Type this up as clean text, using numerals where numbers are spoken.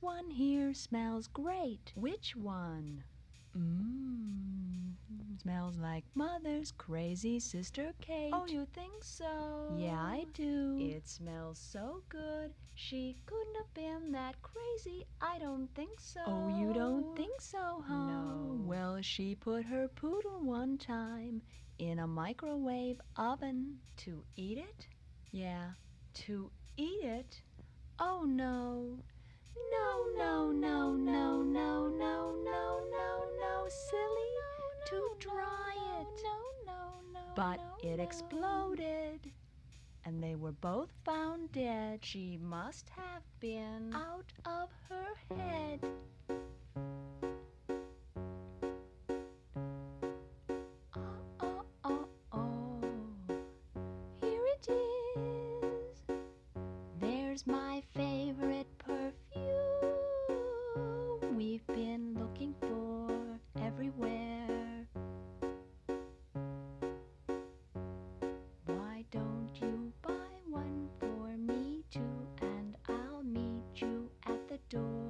one here smells great. Which one? Smells like Mother's crazy sister Kate. Oh, you think so? Yeah, I do. It smells so good. She couldn't have been that crazy. I don't think so. Oh, you don't think so, huh? No. Well, she put her poodle one time in a microwave oven. To eat it? Yeah, to eat it? Oh, no. No, no, no, no, no, no, no, no, no, silly. To dry it. But it exploded, and they were both found dead. She must have been out of her head. Oh, oh, oh, here it is. There's my favorite perfume we've been looking for everywhere. Why don't you buy one for me too, and I'll meet you at the door.